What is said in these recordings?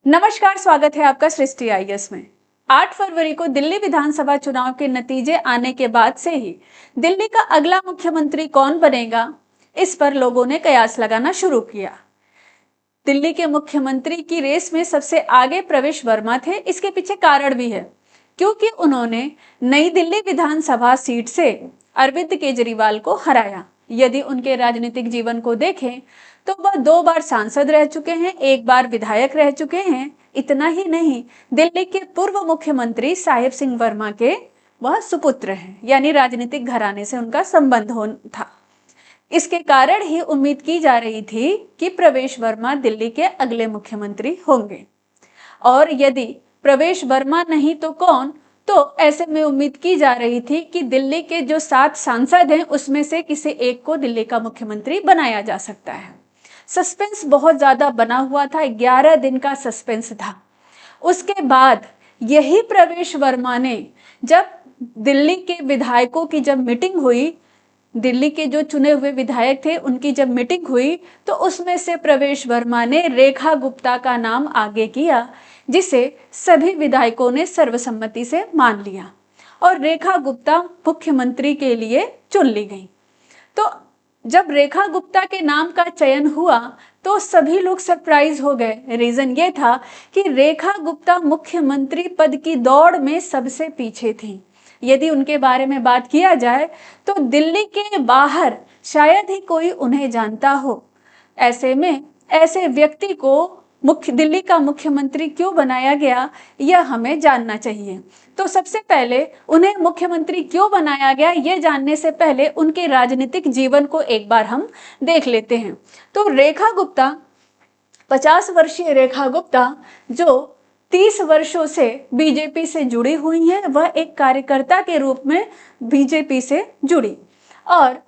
नमस्कार, स्वागत है आपका सृष्टि आईएएस में। 8 फरवरी को दिल्ली विधानसभा चुनाव के नतीजे आने के बाद से ही दिल्ली का अगला मुख्यमंत्री कौन बनेगा, इस पर लोगों ने कयास लगाना शुरू किया। दिल्ली के मुख्यमंत्री की रेस में सबसे आगे प्रवेश वर्मा थे। इसके पीछे कारण भी है, क्योंकि उन्होंने नई दिल्ली विधानसभा सीट से अरविंद केजरीवाल को हराया। यदि उनके राजनीतिक जीवन को देखें तो वह 2 बार सांसद रह चुके हैं, 1 बार विधायक रह चुके हैं। इतना ही नहीं, दिल्ली के पूर्व मुख्यमंत्री साहिब सिंह वर्मा के वह सुपुत्र हैं, यानी राजनीतिक घराने से उनका संबंध था। इसके कारण ही उम्मीद की जा रही थी कि प्रवेश वर्मा दिल्ली के अगले मुख्यमंत्री होंगे। और यदि प्रवेश वर्मा नहीं तो कौन, तो ऐसे में उम्मीद की जा रही थी कि दिल्ली के जो 7 सांसद हैं उसमें से किसी एक को दिल्ली का मुख्यमंत्री बनाया जा सकता है। सस्पेंस बहुत ज्यादा बना हुआ था, 11 दिन का सस्पेंस था। उसके बाद यही प्रवेश वर्मा ने, जब दिल्ली के विधायकों की जब मीटिंग हुई, दिल्ली के जो चुने हुए विधायक थे उनकी जब मीटिंग हुई, तो उसमें से प्रवेश वर्मा ने रेखा गुप्ता का नाम आगे किया, जिसे सभी विधायकों ने सर्वसम्मति से मान लिया और रेखा गुप्ता मुख्यमंत्री के लिए चुन ली गई। तो जब रेखा गुप्ता के नाम का चयन हुआ तो सभी लोग सरप्राइज हो गए। रीजन ये था कि रेखा गुप्ता मुख्यमंत्री पद की दौड़ में सबसे पीछे थी। यदि उनके बारे में बात किया जाए तो दिल्ली के बाहर शायद ही कोई उन्हें जानता हो। ऐसे में ऐसे व्यक्ति को दिल्ली का मुख्यमंत्री क्यों बनाया गया, यह हमें जानना चाहिए। तो सबसे पहले उन्हें मुख्यमंत्री क्यों बनाया गया, यह जानने से पहले उनके राजनीतिक जीवन को एक बार हम देख लेते हैं। तो रेखा गुप्ता, 50 वर्षीय रेखा गुप्ता, जो 30 वर्षों से बीजेपी से जुड़ी हुई हैं, वह एक कार्यकर्ता के रूप में बीजेपी से जुड़ी। और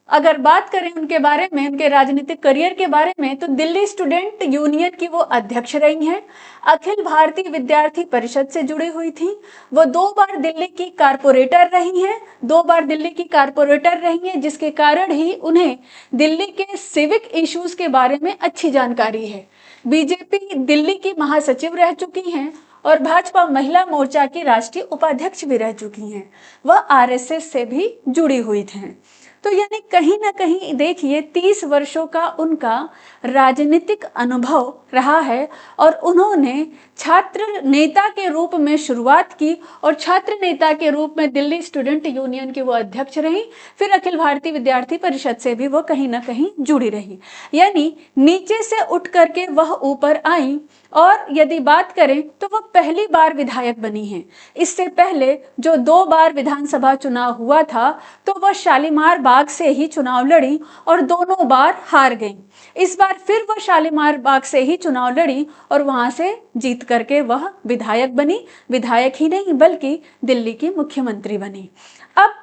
अगर बात करें उनके बारे में, उनके राजनीतिक करियर के बारे में, तो दिल्ली स्टूडेंट यूनियन की वो अध्यक्ष रही हैं। अखिल भारतीय विद्यार्थी परिषद से जुड़ी हुई थी। वो 2 बार दिल्ली की कारपोरेटर रही हैं, 2 बार दिल्ली की कारपोरेटर रही हैं, जिसके कारण ही उन्हें दिल्ली के सिविक इश्यूज के बारे में अच्छी जानकारी है। बीजेपी दिल्ली की महासचिव रह चुकी हैं और भाजपा महिला मोर्चा की राष्ट्रीय उपाध्यक्ष भी रह चुकी हैं। वह आरएसएस से भी जुड़ी हुई थी। तो यानी कहीं ना कहीं देखिए, 30 वर्षों का उनका राजनीतिक अनुभव रहा है और उन्होंने छात्र नेता के रूप में शुरुआत की और छात्र नेता के रूप में दिल्ली स्टूडेंट यूनियन की वो अध्यक्ष रही। फिर अखिल भारतीय विद्यार्थी परिषद से भी वो कहीं ना कहीं जुड़ी रही, यानी नीचे से उठ करके वह ऊपर आई। और यदि बात करें तो वह पहली बार विधायक बनी हैं। इससे पहले जो 2 बार विधानसभा चुनाव हुआ था, तो वह शालीमार बाग से ही चुनाव लड़ी और दोनों बार हार गई। इस बार फिर वह शालीमार बाग से ही चुनाव लड़ी और वहां से जीत करके वह विधायक बनी। विधायक ही नहीं बल्कि दिल्ली की मुख्यमंत्री बनी। अब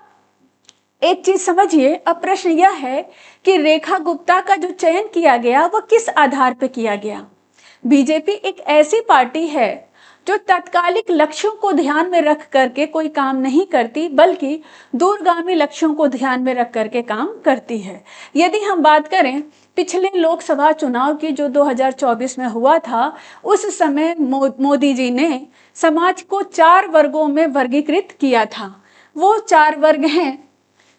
एक चीज समझिए, अब प्रश्न यह है कि रेखा गुप्ता का जो चयन किया गया वह किस आधार पर किया गया। बीजेपी एक ऐसी पार्टी है जो तात्कालिक लक्ष्यों को ध्यान में रख करके कोई काम नहीं करती, बल्कि दूरगामी लक्ष्यों को ध्यान में रख करके काम करती है। यदि हम बात करें पिछले लोकसभा चुनाव की जो 2024 में हुआ था, उस समय मोदी जी ने समाज को 4 वर्गों में वर्गीकृत किया था। वो 4 वर्ग हैं: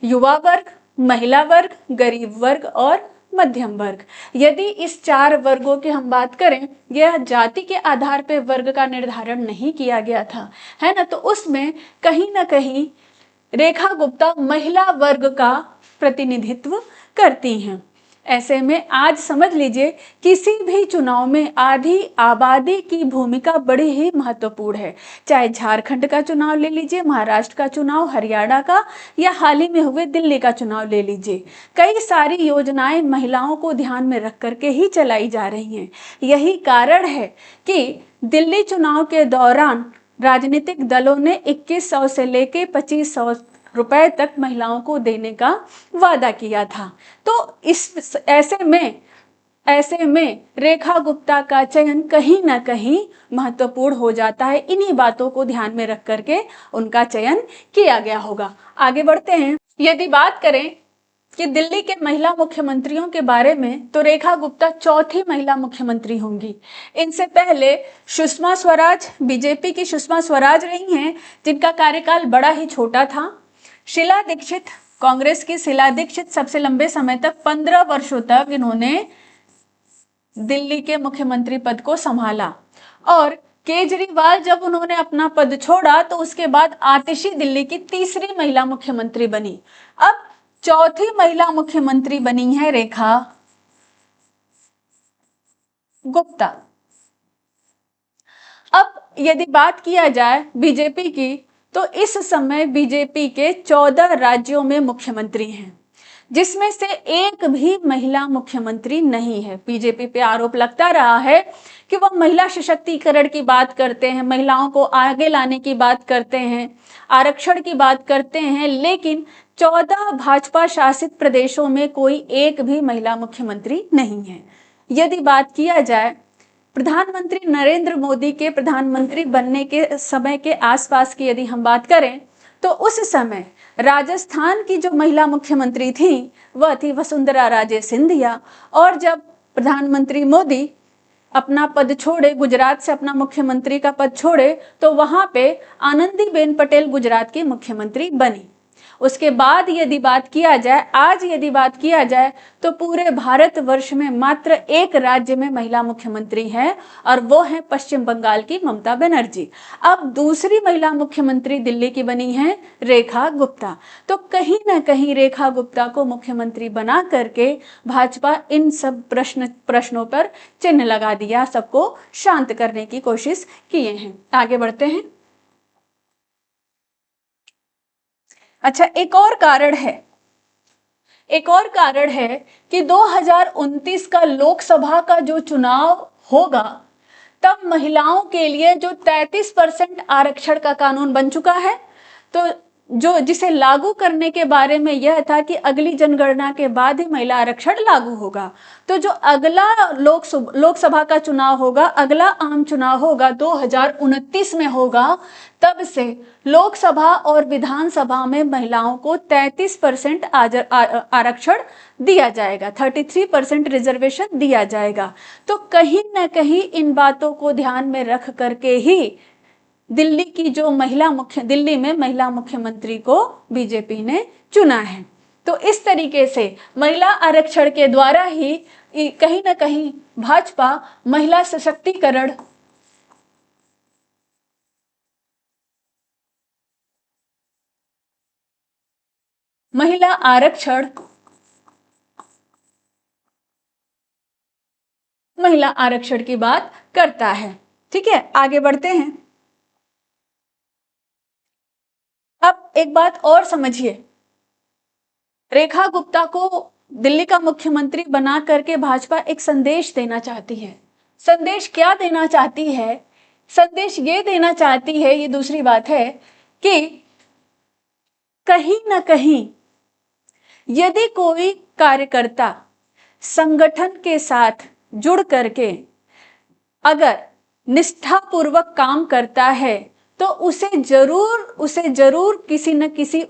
युवा वर्ग, महिला वर्ग, गरीब वर्ग और मध्यम वर्ग। यदि इस 4 वर्गों की हम बात करें, यह जाति के आधार पर वर्ग का निर्धारण नहीं किया गया था, है ना। तो उसमें कहीं ना कहीं रेखा गुप्ता महिला वर्ग का प्रतिनिधित्व करती हैं। ऐसे में आज समझ लीजिए, किसी भी चुनाव में आधी आबादी की भूमिका बड़ी ही महत्वपूर्ण है। चाहे झारखंड का चुनाव ले लीजिए, महाराष्ट्र का चुनाव, हरियाणा का, या हाल ही में हुए दिल्ली का चुनाव ले लीजिए। कई सारी योजनाएं महिलाओं को ध्यान में रख करके ही चलाई जा रही हैं। यही कारण है कि दिल्ली चुनाव के दौरान राजनीतिक दलों ने 2100 से लेके 2500 रुपए तक महिलाओं को देने का वादा किया था। तो ऐसे में रेखा गुप्ता का चयन कहीं ना कहीं महत्वपूर्ण हो जाता है। इन्हीं बातों को ध्यान में रख करके उनका चयन किया गया होगा। आगे बढ़ते हैं। यदि बात करें कि दिल्ली के महिला मुख्यमंत्रियों के बारे में, तो रेखा गुप्ता चौथी महिला मुख्यमंत्री होंगी। इनसे पहले सुषमा स्वराज, बीजेपी की सुषमा स्वराज रही हैं, जिनका कार्यकाल बड़ा ही छोटा था। शीला दीक्षित, कांग्रेस की शीला दीक्षित सबसे लंबे समय तक 15 वर्षों तक इन्होंने दिल्ली के मुख्यमंत्री पद को संभाला। और केजरीवाल जब उन्होंने अपना पद छोड़ा तो उसके बाद आतिशी दिल्ली की तीसरी महिला मुख्यमंत्री बनी। अब चौथी महिला मुख्यमंत्री बनी है रेखा गुप्ता। अब यदि बात किया जाए बीजेपी की, तो इस समय बीजेपी के 14 राज्यों में मुख्यमंत्री हैं, जिसमें से एक भी महिला मुख्यमंत्री नहीं है। बीजेपी पे आरोप लगता रहा है कि वह महिला सशक्तिकरण की बात करते हैं, महिलाओं को आगे लाने की बात करते हैं, आरक्षण की बात करते हैं, लेकिन 14 भाजपा शासित प्रदेशों में कोई एक भी महिला मुख्यमंत्री नहीं है। यदि बात किया जाए प्रधानमंत्री नरेंद्र मोदी के प्रधानमंत्री बनने के समय के आसपास की यदि हम बात करें, तो उस समय राजस्थान की जो महिला मुख्यमंत्री थी वह थी वसुंधरा राजे सिंधिया। और जब प्रधानमंत्री मोदी अपना पद छोड़े, गुजरात से अपना मुख्यमंत्री का पद छोड़े, तो वहां पे आनंदीबेन पटेल गुजरात की मुख्यमंत्री बनी। उसके बाद यदि बात किया जाए, आज यदि बात किया जाए, तो पूरे भारत वर्ष में मात्र एक राज्य में महिला मुख्यमंत्री है और वो है पश्चिम बंगाल की ममता बनर्जी। अब दूसरी महिला मुख्यमंत्री दिल्ली की बनी है रेखा गुप्ता। तो कहीं ना कहीं रेखा गुप्ता को मुख्यमंत्री बना करके भाजपा इन सब प्रश्नों पर चिन्ह लगा दिया, सबको शांत करने की कोशिश किए हैं। आगे बढ़ते हैं। अच्छा, एक और कारण है कि 2029 का लोकसभा का जो चुनाव होगा, तब महिलाओं के लिए जो 33% आरक्षण का कानून बन चुका है, तो जिसे लागू करने के बारे में यह था कि अगली जनगणना के बाद ही महिला आरक्षण लागू होगा। तो जो अगला लोकसभा का चुनाव होगा, अगला आम चुनाव होगा 2029 में होगा, तब से लोकसभा और विधानसभा में महिलाओं को 33% आरक्षण दिया जाएगा, 33% रिजर्वेशन दिया जाएगा। तो कहीं ना कहीं इन बातों को ध्यान में रख करके ही दिल्ली में महिला मुख्यमंत्री को बीजेपी ने चुना है। तो इस तरीके से महिला आरक्षण के द्वारा ही कहीं ना कहीं भाजपा महिला सशक्तिकरण, महिला आरक्षण की बात करता है। ठीक है, आगे बढ़ते हैं। अब एक बात और समझिए, रेखा गुप्ता को दिल्ली का मुख्यमंत्री बना करके भाजपा एक संदेश देना चाहती है। संदेश क्या देना चाहती है? संदेश ये देना चाहती है, ये दूसरी बात है, कि कहीं ना कहीं यदि कोई कार्यकर्ता संगठन के साथ जुड़ करके अगर निष्ठापूर्वक काम करता है, तो उसे जरूर किसी न किसी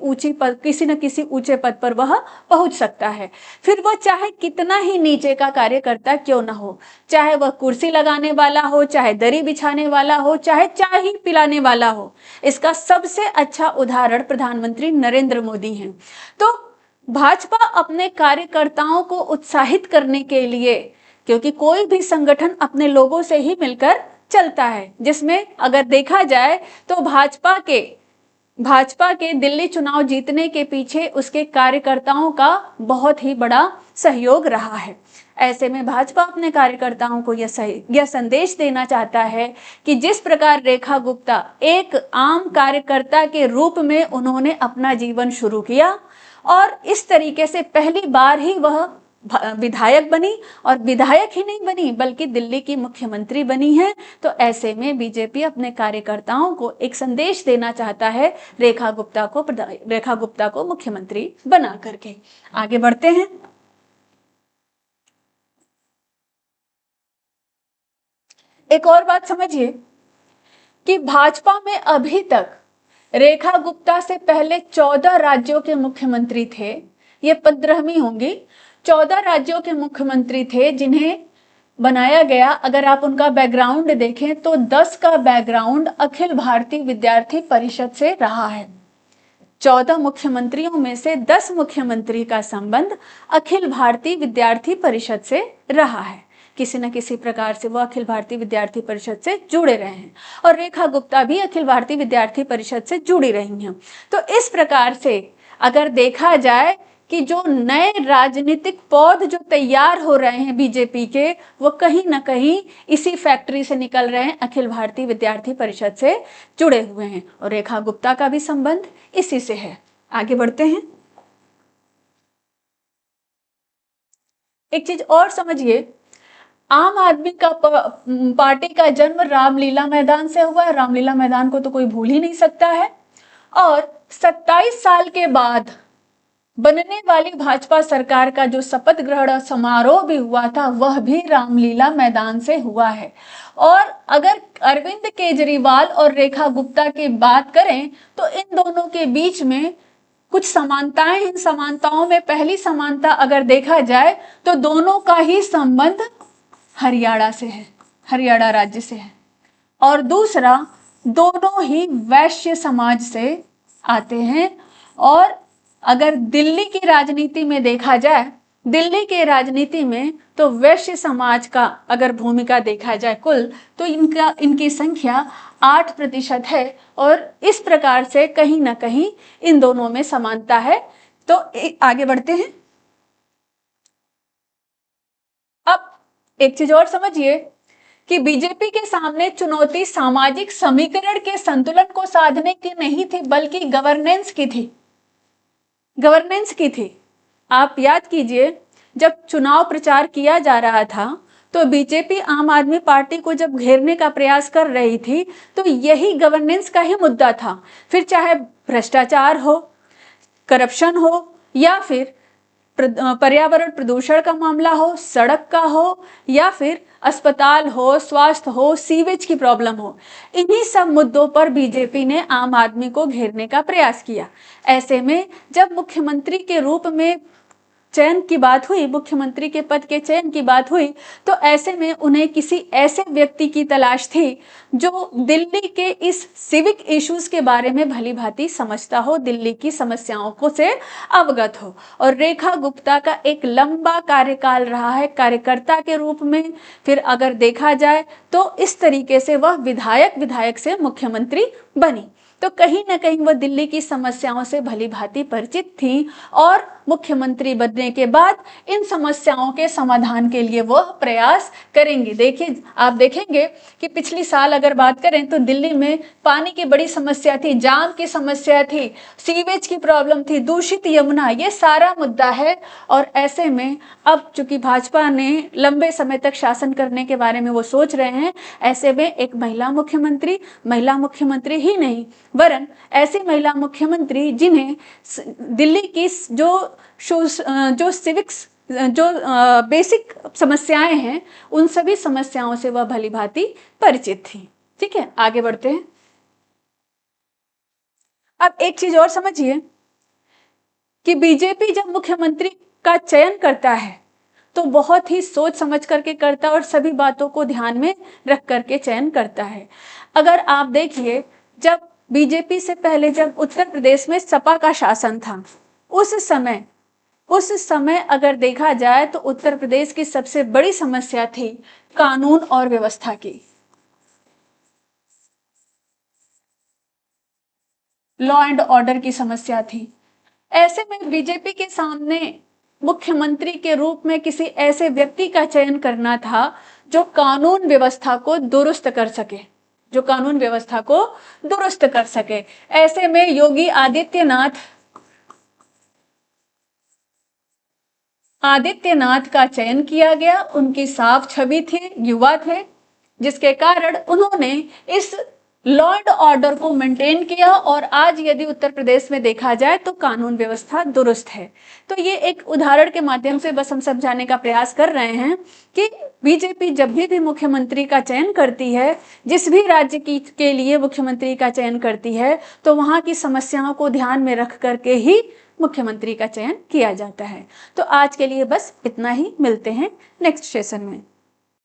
ऊंचे पद पर वह पहुंच सकता है। फिर वह चाहे कितना ही नीचे का कार्यकर्ता क्यों ना हो, चाहे वह कुर्सी लगाने वाला हो, चाहे दरी बिछाने वाला हो, चाहे चाय ही पिलाने वाला हो। इसका सबसे अच्छा उदाहरण प्रधानमंत्री नरेंद्र मोदी हैं। तो भाजपा अपने कार्यकर्ताओं को उत्साहित करने के लिए, क्योंकि कोई भी संगठन अपने लोगों से ही मिलकर चलता है, जिसमें अगर देखा जाए तो भाजपा के दिल्ली चुनाव जीतने के पीछे उसके कार्यकर्ताओं का बहुत ही बड़ा सहयोग रहा है। ऐसे में भाजपा अपने कार्यकर्ताओं को यह संदेश देना चाहता है कि जिस प्रकार रेखा गुप्ता एक आम कार्यकर्ता के रूप में उन्होंने अपना जीवन शुरू किया और इस तरीके से पहली बार ही वह विधायक बनी, और विधायक ही नहीं बनी बल्कि दिल्ली की मुख्यमंत्री बनी है। तो ऐसे में बीजेपी अपने कार्यकर्ताओं को एक संदेश देना चाहता है रेखा गुप्ता को मुख्यमंत्री बना करके। आगे बढ़ते हैं। एक और बात समझिए कि भाजपा में अभी तक रेखा गुप्ता से पहले 14 राज्यों के मुख्यमंत्री थे, ये 15वीं होंगी। 14 राज्यों के मुख्यमंत्री थे जिन्हें बनाया गया। अगर आप उनका बैकग्राउंड देखें तो 10 का बैकग्राउंड अखिल भारतीय विद्यार्थी परिषद से रहा है। 14 मुख्यमंत्रियों में से 10 मुख्यमंत्री का संबंध अखिल भारतीय विद्यार्थी परिषद से रहा है। किसी न किसी प्रकार से वो अखिल भारतीय विद्यार्थी परिषद से जुड़े रहे हैं और रेखा गुप्ता भी अखिल भारतीय विद्यार्थी परिषद से जुड़ी रही हैं। तो इस प्रकार से अगर देखा जाए कि जो नए राजनीतिक पौध जो तैयार हो रहे हैं बीजेपी के, वो कहीं ना कहीं इसी फैक्ट्री से निकल रहे हैं, अखिल भारतीय विद्यार्थी परिषद से जुड़े हुए हैं और रेखा गुप्ता का भी संबंध इसी से है। आगे बढ़ते हैं। एक चीज और समझिए, आम आदमी का पार्टी का जन्म रामलीला मैदान से हुआ है। रामलीला मैदान को तो कोई भूल ही नहीं सकता है। और 27 साल के बाद बनने वाली भाजपा सरकार का जो शपथ ग्रहण समारोह भी हुआ था वह भी रामलीला मैदान से हुआ है। और अगर अरविंद केजरीवाल और रेखा गुप्ता की बात करें तो इन दोनों के बीच में कुछ समानताएं। इन समानताओं में पहली समानता अगर देखा जाए तो दोनों का ही संबंध हरियाणा से है, हरियाणा राज्य से है। और दूसरा, दोनों ही वैश्य समाज से आते हैं। और अगर दिल्ली की राजनीति में देखा जाए, दिल्ली के राजनीति में तो वैश्य समाज का अगर भूमिका देखा जाए कुल, तो इनकी संख्या 8% है। और इस प्रकार से कहीं ना कहीं इन दोनों में समानता है। तो आगे बढ़ते हैं। अब एक चीज और समझिए कि बीजेपी के सामने चुनौती सामाजिक समीकरण के संतुलन को साधने की नहीं थी, बल्कि गवर्नेंस की थी। गवर्नेंस की थी। आप याद कीजिए, जब चुनाव प्रचार किया जा रहा था तो बीजेपी आम आदमी पार्टी को जब घेरने का प्रयास कर रही थी तो यही गवर्नेंस का ही मुद्दा था। फिर चाहे भ्रष्टाचार हो, करप्शन हो, या फिर पर्यावरण प्रदूषण का मामला हो, सड़क का हो, या फिर अस्पताल हो, स्वास्थ्य हो, सीवेज की प्रॉब्लम हो, इन्हीं सब मुद्दों पर बीजेपी ने आम आदमी को घेरने का प्रयास किया। ऐसे में जब मुख्यमंत्री के रूप में चयन की बात हुई, मुख्यमंत्री के पद के चयन की बात हुई, तो ऐसे में उन्हें किसी ऐसे व्यक्ति की तलाश थी जो दिल्ली के इस सिविक इश्यूज के बारे में भली भांति समझता हो, दिल्ली की समस्याओं को से अवगत हो। और रेखा गुप्ता का एक लंबा कार्यकाल रहा है कार्यकर्ता के रूप में। फिर अगर देखा जाए तो इस तरीके से वह विधायक से मुख्यमंत्री बनी। तो कहीं ना कहीं वह दिल्ली की समस्याओं से भली भांति परिचित थी और मुख्यमंत्री बनने के बाद इन समस्याओं के समाधान के लिए वह प्रयास करेंगे। देखिए, आप देखेंगे कि पिछली साल अगर बात करें तो दिल्ली में पानी की बड़ी समस्या थी, जाम की समस्या थी, सीवेज की प्रॉब्लम थी, दूषित यमुना, ये सारा मुद्दा है। और ऐसे में अब चूंकि भाजपा ने लंबे समय तक शासन करने के बारे में वो सोच रहे हैं, ऐसे में एक महिला मुख्यमंत्री ही नहीं वरन ऐसी महिला मुख्यमंत्री जिन्हें दिल्ली की जो सिविक्स जो बेसिक समस्याएं हैं उन सभी समस्याओं से वह भली भांति परिचित थी। ठीक है, आगे बढ़ते हैं। अब एक चीज और समझिए कि बीजेपी जब मुख्यमंत्री का चयन करता है तो बहुत ही सोच समझ करके करता है और सभी बातों को ध्यान में रख करके चयन करता है। अगर आप देखिए, जब बीजेपी से पहले जब उत्तर प्रदेश में सपा का शासन था, उस समय अगर देखा जाए तो उत्तर प्रदेश की सबसे बड़ी समस्या थी कानून और व्यवस्था की, लॉ एंड ऑर्डर की समस्या थी। ऐसे में बीजेपी के सामने मुख्यमंत्री के रूप में किसी ऐसे व्यक्ति का चयन करना था जो कानून व्यवस्था को दुरुस्त कर सके, ऐसे में योगी आदित्यनाथ का चयन किया गया। उनकी साफ छवि थी, युवा थे, जिसके कारण उन्होंने इस लॉ एंड ऑर्डर को मेंटेन किया, और आज यदि उत्तर प्रदेश में देखा जाए तो कानून व्यवस्था दुरुस्त है। तो ये एक उदाहरण के माध्यम से बस हम समझाने का प्रयास कर रहे हैं कि बीजेपी जब भी मुख्यमंत्री का चयन करती है, जिस भी राज्य के लिए मुख्यमंत्री का चयन करती है, तो वहां की समस्याओं को ध्यान में रख करके ही मुख्यमंत्री का चयन किया जाता है। तो आज के लिए बस इतना ही, मिलते हैं नेक्स्ट सेशन में।